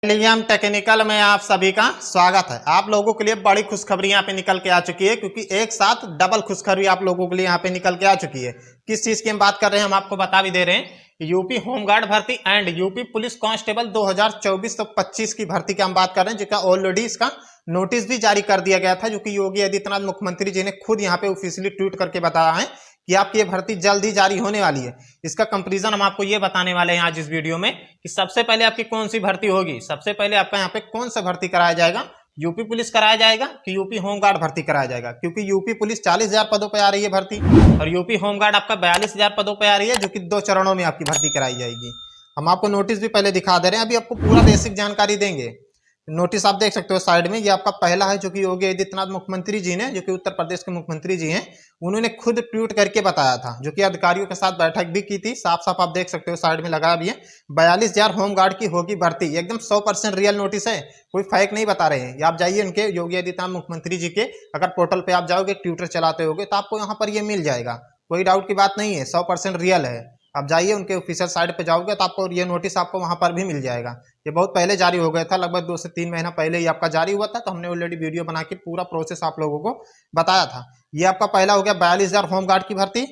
Allium technical में आप सभी का स्वागत है। आप लोगों के लिए बड़ी खुशखबरी यहाँ पे निकल के आ चुकी है, क्योंकि एक साथ डबल खुशखबरी आप लोगों के लिए यहाँ पे निकल के आ चुकी है। किस चीज की हम बात कर रहे हैं, हम आपको बता भी दे रहे हैं। यूपी होमगार्ड भर्ती एंड यूपी पुलिस कांस्टेबल 2024-25 की भर्ती की हम बात कर रहे हैं, जिसका ऑलरेडी इसका नोटिस भी जारी कर दिया गया था, जो कि योगी आदित्यनाथ मुख्यमंत्री जी ने खुद यहाँ पे ऑफिशियली ट्वीट करके बताया है कि आपकी ये भर्ती जल्द ही जारी होने वाली है। इसका कंपैरिजन हम आपको ये बताने वाले हैं आज इस वीडियो में कि सबसे पहले आपकी कौन सी भर्ती होगी। सबसे पहले आपका यहाँ पे कौन सा भर्ती कराया जाएगा, यूपी पुलिस कराया जाएगा कि यूपी होमगार्ड भर्ती कराया जाएगा, क्योंकि यूपी पुलिस 40,000 पदों पर आ रही है भर्ती और यूपी होमगार्ड आपका 42,000 पदों पर आ रही है, जो कि 2 चरणों में आपकी भर्ती कराई जाएगी। हम आपको नोटिस भी पहले दिखा दे रहे हैं, अभी आपको पूरा बेसिक जानकारी देंगे। नोटिस आप देख सकते हो साइड में, ये आपका पहला है, जो कि योगी आदित्यनाथ मुख्यमंत्री जी ने, जो कि उत्तर प्रदेश के मुख्यमंत्री जी हैं, उन्होंने खुद ट्वीट करके बताया था, जो कि अधिकारियों के साथ बैठक भी की थी। साफ साफ आप देख सकते हो साइड में लगा भी है, 42,000 होमगार्ड की होगी भर्ती। एकदम 100% रियल नोटिस है, कोई फेक नहीं बता रहे हैं। आप जाइए उनके योगी आदित्यनाथ मुख्यमंत्री जी के अगर पोर्टल पे आप जाओगे, ट्विटर चलाते होगे, तो आपको यहाँ पर ये मिल जाएगा, कोई डाउट की बात नहीं है, 100% रियल है। आप जाइए उनके ऑफिशियल साइट पे जाओगे तो आपको ये नोटिस आपको वहां पर भी मिल जाएगा। ये बहुत पहले जारी हो गया था, लगभग 2 से 3 महीना पहले ही आपका जारी हुआ था, तो हमने ऑलरेडी वीडियो बना के पूरा प्रोसेस आप लोगों को बताया था। ये आपका पहला हो गया 42,000 होमगार्ड की भर्ती,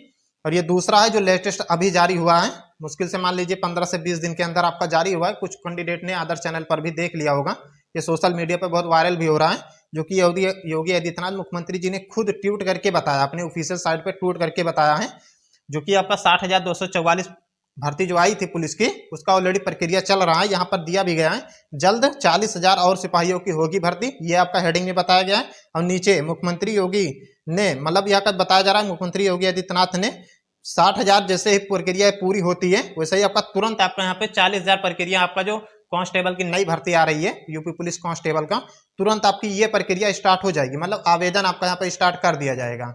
और ये दूसरा है जो लेटेस्ट अभी जारी हुआ है, मुश्किल से मान लीजिए 15 से 20 दिन के अंदर आपका जारी हुआ है। कुछ कैंडिडेट ने अदर चैनल पर भी देख लिया होगा, ये सोशल मीडिया पर बहुत वायरल भी हो रहा है, जो कि योगी आदित्यनाथ मुख्यमंत्री जी ने खुद ट्वीट करके बताया, अपने ऑफिशियल साइट पर ट्वीट करके बताया है, जो कि आपका 60,244 भर्ती जो आई थी पुलिस की, उसका ऑलरेडी प्रक्रिया चल रहा है। यहाँ पर दिया भी गया है, जल्द 40,000 और सिपाहियों की होगी भर्ती, ये आपका हेडिंग में बताया गया है। और नीचे मुख्यमंत्री योगी ने, मतलब यहाँ का बताया जा रहा है, मुख्यमंत्री योगी आदित्यनाथ ने 60,000 जैसे ही प्रक्रिया पूरी होती है, वैसे ही आपका तुरंत आपका यहाँ पे 40,000 प्रक्रिया, आपका जो कांस्टेबल की नई भर्ती आ रही है यूपी पुलिस कांस्टेबल का, तुरंत आपकी ये प्रक्रिया स्टार्ट हो जाएगी, मतलब आवेदन आपका यहाँ पे स्टार्ट कर दिया जाएगा।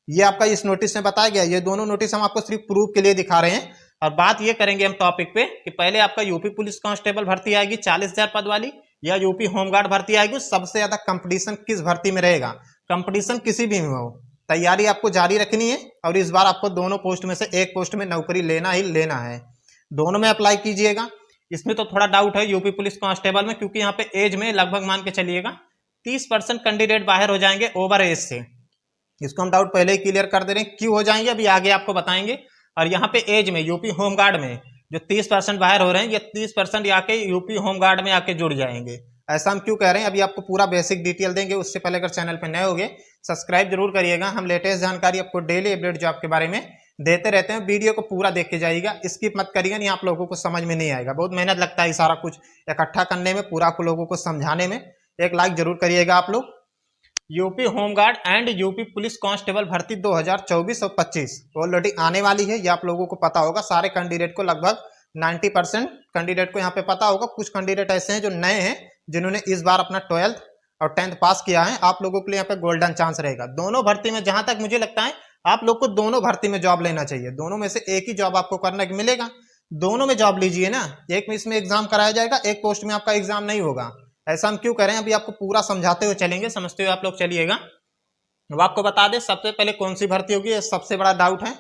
ये आपका इस नोटिस में बताया गया। ये दोनों नोटिस हम आपको सिर्फ प्रूफ के लिए दिखा रहे हैं, और बात ये करेंगे हम टॉपिक पे कि पहले आपका यूपी पुलिस कांस्टेबल भर्ती आएगी 40,000 पद वाली, या यूपी होमगार्ड भर्ती आएगी। सबसे ज्यादा कंपटीशन किस भर्ती में रहेगा, कंपटीशन किसी भी में हो, तैयारी आपको जारी रखनी है, और इस बार आपको दोनों पोस्ट में से एक पोस्ट में नौकरी लेना ही लेना है। दोनों में अप्लाई कीजिएगा। इसमें तो थोड़ा डाउट है यूपी पुलिस कांस्टेबल में, क्योंकि यहाँ पे एज में लगभग मान के चलिएगा 30% कैंडिडेट बाहर हो जाएंगे ओवर एज से। इसको हम डाउट पहले ही क्लियर कर दे रहे हैं, क्यों हो जाएंगे अभी आगे आपको बताएंगे। और यहाँ पे एज में यूपी होमगार्ड में जो 30% बाहर हो रहे हैं, ये 30% आके यूपी होमगार्ड में आके जुड़ जाएंगे। ऐसा हम क्यों कह रहे हैं, अभी आपको पूरा बेसिक डिटेल देंगे। उससे पहले अगर चैनल पे नए होंगे, सब्सक्राइब जरूर करिएगा। हम लेटेस्ट जानकारी आपको डेली अपडेट जॉब के बारे में देते रहते हैं। वीडियो को पूरा देख के जाइएगा, स्किप मत करिएगा, नहीं आप लोगों को समझ में नहीं आएगा। बहुत मेहनत लगता है सारा कुछ इकट्ठा करने में, पूरा को लोगों को समझाने में। एक लाइक जरूर करिएगा आप लोग। UP home guard and UP police constable भर्ती 2024 और 25 ऑलरेडी आने वाली है, ये आप लोगों को पता होगा। सारे कैंडिडेट को, लगभग 90% कैंडिडेट को यहाँ पे पता होगा। कुछ कैंडिडेट ऐसे हैं जो नए हैं, जिन्होंने इस बार अपना 12th और 10th पास किया है। आप लोगों के लिए यहाँ पे गोल्डन चांस रहेगा दोनों भर्ती में। जहां तक मुझे लगता है आप लोग को दोनों भर्ती में जॉब लेना चाहिए। दोनों में से एक ही जॉब आपको करने को मिलेगा, दोनों में जॉब लीजिए ना। एक में इसमें एग्जाम कराया जाएगा, एक पोस्ट में आपका एग्जाम नहीं होगा। ऐसा हम क्यों करें, अभी आपको पूरा समझाते हुए चलेंगे, समझते हुए आप लोग चलिएगा। अब आपको बता दें सबसे पहले कौन सी भर्ती होगी, ये सबसे बड़ा डाउट है।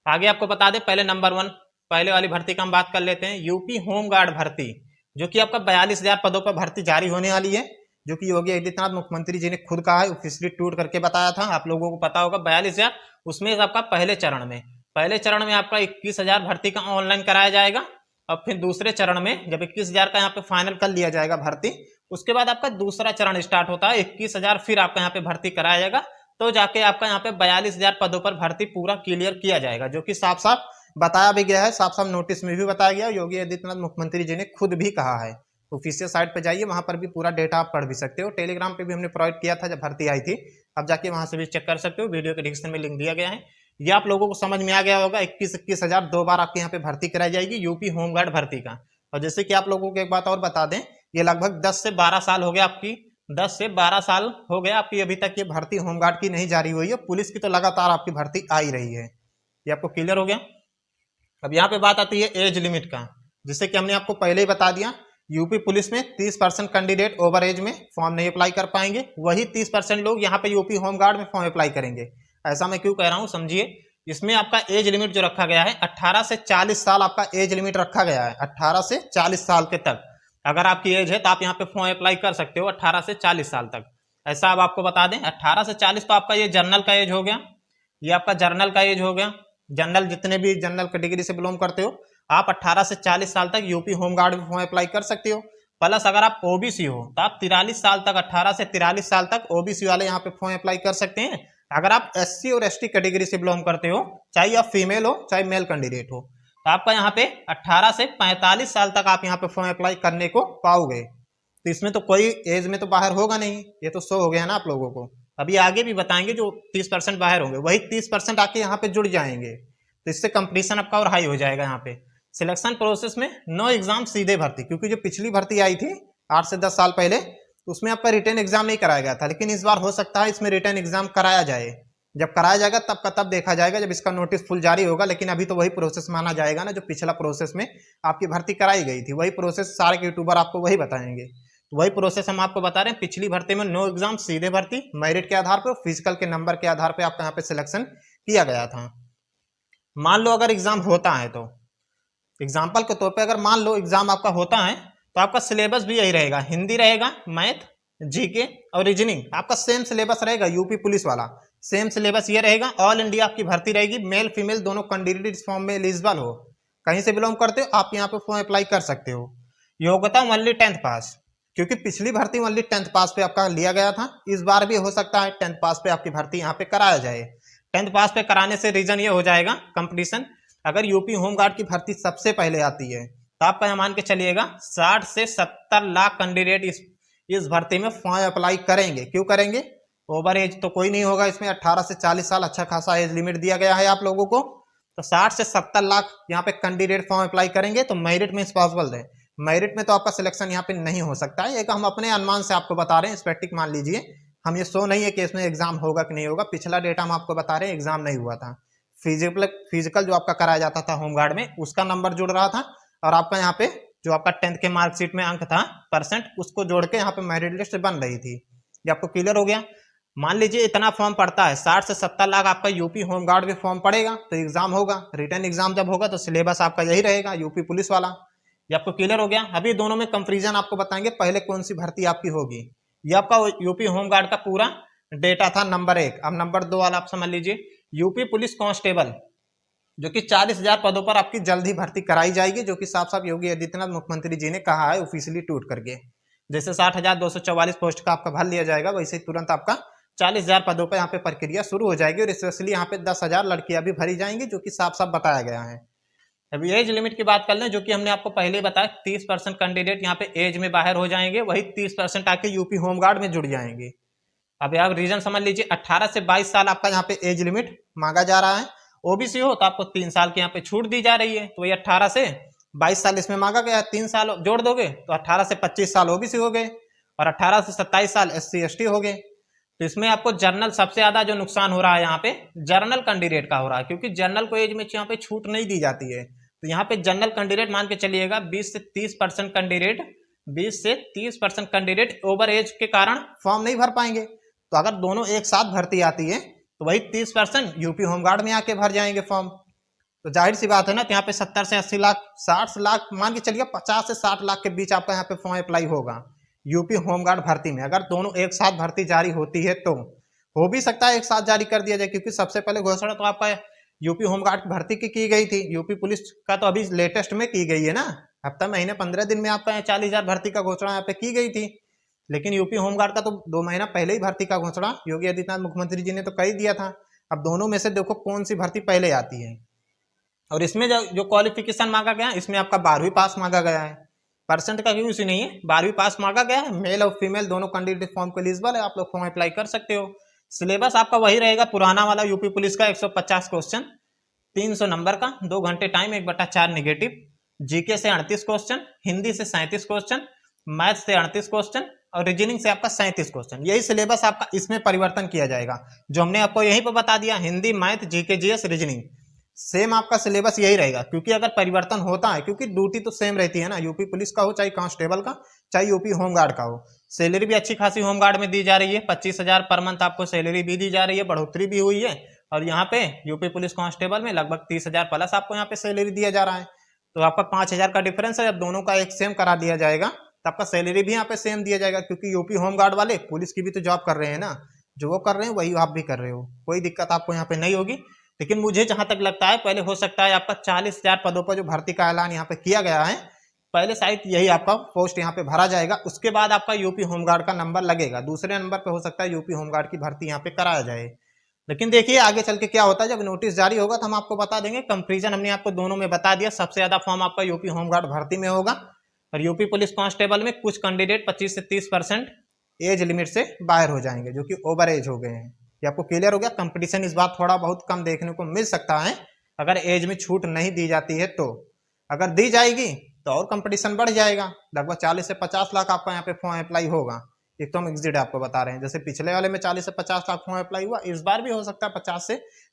आगे आपको बता दें, पहले नंबर 1 पहले वाली भर्ती का हम बात कर लेते हैं, यूपी होमगार्ड भर्ती, जो कि आपका 42,000 पदों पर भर्ती जारी होने वाली है, जो कि योगी आदित्यनाथ मुख्यमंत्री जी ने खुद कहा है, ऑफिशियली ट्वीट करके बताया था। आप लोगों को पता होगा 42,000, उसमें आपका पहले चरण में आपका 21,000 भर्ती का ऑनलाइन कराया जाएगा, और फिर दूसरे चरण में जब 21,000 का यहाँ पे फाइनल कर लिया जाएगा भर्ती, उसके बाद आपका दूसरा चरण स्टार्ट होता है। 21,000 फिर आपका यहाँ पे भर्ती कराया जाएगा, तो जाके आपका यहाँ पे 42,000 पदों पर भर्ती पूरा क्लियर किया जाएगा, जो कि साफ साफ बताया भी गया है, साफ साफ नोटिस में भी बताया गया। योगी आदित्यनाथ मुख्यमंत्री जी ने खुद भी कहा है। ऑफिशियल साइट पे जाइए, वहां पर भी पूरा डेटा आप पढ़ भी सकते हो। टेलीग्राम पे भी हमने प्रोवाइड किया था जब भर्ती आई थी, अब जाके वहां से भी चेक कर सकते हो। वीडियो के डिस्क्रिप्शन में लिंक दिया गया है। ये आप लोगों को समझ में आ गया होगा। 21,000 2 बार आपके यहाँ पे भर्ती कराई जाएगी यूपी होमगार्ड भर्ती का। और जैसे कि आप लोगों को एक बात और बता दें, ये लगभग 10 से 12 साल हो गया आपकी, 10 से 12 साल हो गया आपकी अभी तक ये भर्ती होमगार्ड की नहीं जारी हुई है। पुलिस की तो लगातार आपकी भर्ती आ ही रही है। ये आपको क्लियर हो गया। अब यहाँ पे बात आती है एज लिमिट का, जिससे कि हमने आपको पहले ही बता दिया, यूपी पुलिस में 30% कैंडिडेट ओवर एज में फॉर्म नहीं अप्लाई कर पाएंगे, वही 30% लोग यहाँ पे यूपी होमगार्ड में फॉर्म अप्लाई करेंगे। ऐसा मैं क्यों कह रहा हूँ, समझिए। इसमें आपका एज लिमिट जो रखा गया है 18 से 40 साल आपका एज लिमिट रखा गया है, 18 से 40 साल के तक। अगर आपकी एज है तो आप यहाँ पे फॉर्म अप्लाई कर सकते हो 18 से 40 साल तक। ऐसा अब आपको बता दें 18 से 40 तो आपका ये जनरल का एज हो गया, ये आपका जर्नल का एज हो गया। जनरल जितने भी जनरल कैटेगरी से बिलोंग करते हो आप 18 से 40 साल तक यूपी होमगार्ड में फॉर्म अप्लाई कर सकते हो। प्लस अगर आप ओबीसी हो तो आप 43 साल तक, 18 से 43 साल तक ओबीसी वाले यहाँ पे फॉर्म अप्लाई कर सकते हैं। अगर आप एससी और एसटी कैटेगरी से बिलोंग करते हो, चाहे आप फीमेल हो चाहे मेल कैंडिडेट हो, तो आपका यहाँ पे 18 से 45 साल तक आप यहाँ पे फॉर्म अप्लाई करने को पाओगे। तो इसमें तो कोई एज में तो बाहर होगा नहीं, ये तो शो हो गया ना आप लोगों को। अभी आगे भी बताएंगे जो 30% बाहर होंगे वही 30% आके यहाँ पे जुड़ जाएंगे, तो इससे कंपटीशन आपका और हाई हो जाएगा। यहाँ पे सिलेक्शन प्रोसेस में नो एग्जाम सीधे भर्ती, क्योंकि जो पिछली भर्ती आई थी 8 से 10 साल पहले तो उसमें आपका रिटर्न एग्जाम नहीं कराया गया था, लेकिन इस बार हो सकता है इसमें रिटर्न एग्जाम कराया जाए। जब कराया जाएगा तब का तब देखा जाएगा जब इसका नोटिस फुल जारी होगा, लेकिन अभी तो वही प्रोसेस माना जाएगा ना जो पिछला प्रोसेस में आपकी भर्ती कराई गई थी, वही प्रोसेस सारे यूट्यूबर आपको वही बताएंगे। तो वही प्रोसेस हम आपको बता रहे हैं। पिछली भर्ती में नो एग्जाम सीधे भर्ती, मेरिट के आधार पर, फिजिकल के नंबर के आधार पर आपका यहाँ पे सिलेक्शन किया गया था। मान लो अगर एग्जाम होता है तो एग्जाम्पल के तौर पे अगर मान लो एग्जाम आपका होता है तो आपका सिलेबस भी यही रहेगा, हिंदी रहेगा, मैथ, जीके और रीजनिंग आपका सेम सिलेबस रहेगा। यूपी पुलिस वाला सेम सिलेबस ये रहेगा। ऑल इंडिया आपकी भर्ती रहेगी, मेल फीमेल दोनों कैंडिडेट इस फॉर्म में एलिजिबल हो, कहीं से बिलोंग करते हो आप यहाँ पे फॉर्म अप्लाई कर सकते हो। योग्यता ओनली 10th पास, क्योंकि पिछली भर्ती ओनली 10th पास पे आपका लिया गया था, इस बार भी हो सकता है 10th पास पे आपकी भर्ती यहाँ पे कराया जाए। 10th पास पे कराने से रीजन ये हो जाएगा कंपटीशन, अगर यूपी होमगार्ड की भर्ती सबसे पहले आती है तो आपका यहाँ मान के चलिएगा 60 से 70 लाख कैंडिडेट इस भर्ती में फॉर्म अप्लाई करेंगे। क्यों करेंगे? ओवर एज तो कोई नहीं होगा इसमें, 18 से 40 साल अच्छा खासा एज लिमिट दिया गया है आप लोगों को। तो 60 से 70 लाख यहाँ पे कैंडिडेट फॉर्म अप्लाई करेंगे, तो मेरिट में पॉसिबल है। मेरिट में तो आपका सिलेक्शन यहाँ पे नहीं हो सकता है, एक हम अपने अनुमान से आपको बता रहे हैं, स्पेक्टिक मान लीजिए, हम ये शो नहीं है कि इसमें एग्जाम होगा कि नहीं होगा। पिछला डेटा हम आपको बता रहे हैं, एग्जाम नहीं हुआ था। फिजिकल जो आपका कराया जाता था होमगार्ड में उसका नंबर जुड़ रहा था, और आपका यहाँ पे जो आपका 10th के मार्कशीट में अंक था परसेंट, उसको जोड़ के यहाँ पे मेरिट लिस्ट बन रही थी। ये आपको क्लियर हो गया? मान लीजिए इतना फॉर्म पड़ता है, 60 से 70 लाख आपका यूपी होमगार्ड में फॉर्म पड़ेगा, तो एग्जाम होगा, रिटर्न एग्जाम जब होगा तो सिलेबस आपका यही रहेगा यूपी पुलिस वाला। ये आपको क्लियर हो गया? अभी दोनों में कंपेरिजन आपको बताएंगे, पहले कौन सी भर्ती आपकी होगी। ये आपका यूपी होमगार्ड का पूरा डेटा था नंबर 1। अब नंबर 2 वाला आप समझ लीजिए, यूपी पुलिस कांस्टेबल, जो कि 40,000 पदों पर आपकी जल्द ही भर्ती कराई जाएगी, जो कि साफ साफ योगी आदित्यनाथ मुख्यमंत्री जी ने कहा है ऑफिशियली ट्वीट करके। जैसे 60,244 पोस्ट का आपका भर लिया जाएगा, वैसे ही तुरंत आपका 40,000 पदों पर यहाँ पे प्रक्रिया शुरू हो जाएगी, और स्पेशली यहाँ पे 10,000 लड़कियां भी भरी जाएंगी, जो कि साफ साफ बताया गया है। अभी एज लिमिट की बात कर लें, जो कि हमने आपको पहले ही बताया, 30% कैंडिडेट यहाँ पे एज में बाहर हो जाएंगे, वही 30% आके यूपी होमगार्ड में जुड़ जाएंगे। अब आप रीजन समझ लीजिए, 18 से 22 साल आपका यहाँ पे एज लिमिट मांगा जा रहा है। ओबीसी हो तो आपको 3 साल की यहाँ पे छूट दी जा रही है, तो ये 18 से 22 साल इसमें मांगा गया है। 3 साल जोड़ दोगे तो 18 से 25 साल ओबीसी हो गए, और 18 से 27 साल SC ST हो गए। तो इसमें आपको जर्नल सबसे ज्यादा जो नुकसान हो रहा है यहाँ पे जर्नल कैंडिडेट का हो रहा है, क्योंकि जर्नल को एज में यहाँ पे छूट नहीं दी जाती है। तो यहाँ पे जनरल कैंडिडेट मान के चलिएगा 20 से 30% कैंडिडेट ओवर एज के कारण फॉर्म नहीं भर पाएंगे। तो अगर दोनों एक साथ भर्ती आती है तो वही 30% यूपी होमगार्ड में आके भर जाएंगे फॉर्म। तो जाहिर सी बात है ना, तो यहाँ पे 70 से 80 लाख, 60 लाख मान के चलिए, 50 से 60 लाख के बीच आपका यहाँ पे फॉर्म अप्लाई होगा यूपी होमगार्ड भर्ती में। अगर दोनों एक साथ भर्ती जारी होती है तो हो भी सकता है एक साथ जारी कर दिया जाए, क्योंकि सबसे पहले घोषणा तो आपका यूपी होमगार्ड की भर्ती की गई थी। यूपी पुलिस का तो अभी लेटेस्ट में की गई है ना, हफ्ता महीने 15 दिन में आपका 40,000 भर्ती का घोषणा यहाँ पे की गई थी। लेकिन यूपी होमगार्ड का तो 2 महीना पहले ही भर्ती का घोषणा योगी आदित्यनाथ मुख्यमंत्री जी ने तो कर ही दिया था। अब दोनों में से देखो कौन सी भर्ती पहले आती है। और इसमें जो क्वालिफिकेशन मांगा गया, इसमें आपका 12वीं पास मांगा गया है, परसेंट का यूज नहीं है, 12वीं पास मांगा गया है। मेल और फीमेल दोनों कैंडिडेट फॉर्म को एलिजिबल है, आप लोग फॉर्म अप्लाई कर सकते हो। सिलेबस आपका वही रहेगा पुराना वाला यूपी पुलिस का, 150 क्वेश्चन, 300 नंबर का, 2 घंटे टाइम, 1/4 नेगेटिव। जीके से 38 क्वेश्चन, हिंदी से 37 क्वेश्चन, मैथ से 38 क्वेश्चन, और रीजनिंग से आपका 37 क्वेश्चन। यही सिलेबस आपका इसमें परिवर्तन किया जाएगा, जो हमने आपको यहीं पर बता दिया, Hindi, math, GK, GS, reasoning, same आपका सिलेबस यही रहेगा। क्योंकि अगर परिवर्तन होता है, क्योंकि ड्यूटी तो सेम रहती है ना, यूपी पुलिस का हो चाहे कांस्टेबल का, चाहे यूपी होमगार्ड का हो। सैलरी भी अच्छी खासी होमगार्ड में दी जा रही है, 25,000 पर मंथ आपको सैलरी भी दी जा रही है, बढ़ोतरी भी हुई है। और यहाँ पे यूपी पुलिस कांस्टेबल में लगभग 30,000 प्लस आपको यहाँ पे सैलरी दिया जा रहा है। तो आपका 5,000 का डिफरेंस है, जब दोनों का एक सेम करा दिया जाएगा तो आपका सैलरी भी यहाँ पे सेम दिया जाएगा, क्योंकि यूपी होमगार्ड वाले पुलिस की भी तो जॉब कर रहे हैं ना, जो वो कर रहे हैं वही आप भी कर रहे हो, कोई दिक्कत आपको यहाँ पे नहीं होगी। लेकिन मुझे जहां तक लगता है पहले हो सकता है आपका 40,000 पदों पर जो भर्ती का ऐलान यहाँ पे किया गया है, पहले शायद यही आपका पोस्ट यहाँ पे भरा जाएगा, उसके बाद आपका यूपी होमगार्ड का नंबर लगेगा, दूसरे नंबर पे हो सकता है यूपी होमगार्ड की भर्ती यहाँ पे कराया जाए। लेकिन देखिए आगे चल के क्या होता है, जब नोटिस जारी होगा तो हम आपको बता देंगे। कंपेरिजन हमने आपको दोनों में बता दिया, सबसे ज्यादा फॉर्म आपका यूपी होमगार्ड भर्ती में होगा, और यूपी पुलिस कांस्टेबल में कुछ कैंडिडेट 25 से 30% एज लिमिट से बाहर हो जाएंगे, जो कि ओवर एज हो गए हैं। ये आपको क्लियर हो गया। कंपटीशन इस बार थोड़ा बहुत कम देखने को मिल सकता है, अगर एज में छूट नहीं दी जाती है तो। अगर दी जाएगी तो और कंपटीशन बढ़ जाएगा, लगभग 40 से 50 लाख आपका यहाँ पे फॉर्म अप्लाई होगा। एक तो हम एग्जिट आपको बता रहे हैं, जैसे पिछले वाले में 40 से 50 लाख फॉर्म अप्लाई हुआ, इस बार भी हो सकता है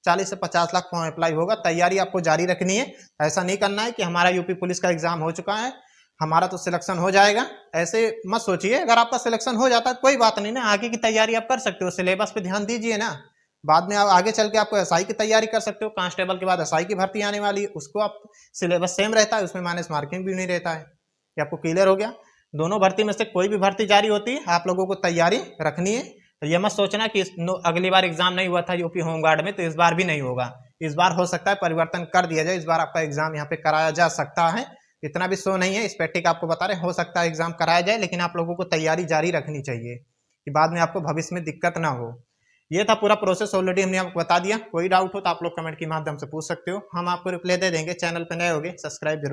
40 से 50 लाख फॉर्म अप्लाई होगा। तैयारी आपको जारी रखनी है, ऐसा नहीं करना है कि हमारा यूपी पुलिस का एग्जाम हो चुका है, हमारा तो सिलेक्शन हो जाएगा, ऐसे मत सोचिए। अगर आपका सिलेक्शन हो जाता है कोई बात नहीं ना, आगे की तैयारी आप कर सकते हो, सिलेबस पे ध्यान दीजिए ना, बाद में आप आगे चल के आपको एसआई की तैयारी कर सकते हो। कांस्टेबल के बाद एसआई की भर्ती आने वाली है, उसको आप सिलेबस सेम रहता है, उसमें माइनस मार्किंग भी नहीं रहता है। ये आपको क्लियर हो गया। दोनों भर्ती में से कोई भी भर्ती जारी होती है, आप लोगों को तैयारी रखनी है। तो ये मत सोचना कि अगली बार एग्जाम नहीं हुआ था यूपी होमगार्ड में तो इस बार भी नहीं होगा, इस बार हो सकता है परिवर्तन कर दिया जाए, इस बार आपका एग्जाम यहाँ पे कराया जा सकता है। इतना भी शो नहीं है, इस पैटिक आपको बता रहे, हो सकता है एग्जाम कराया जाए, लेकिन आप लोगों को तैयारी जारी रखनी चाहिए कि बाद में आपको भविष्य में दिक्कत ना हो। ये था पूरा प्रोसेस, ऑलरेडी हमने आपको बता दिया। कोई डाउट हो तो आप लोग कमेंट के माध्यम से पूछ सकते हो, हम आपको रिप्लाई दे देंगे। चैनल पर नए होगे सब्सक्राइब जरूर।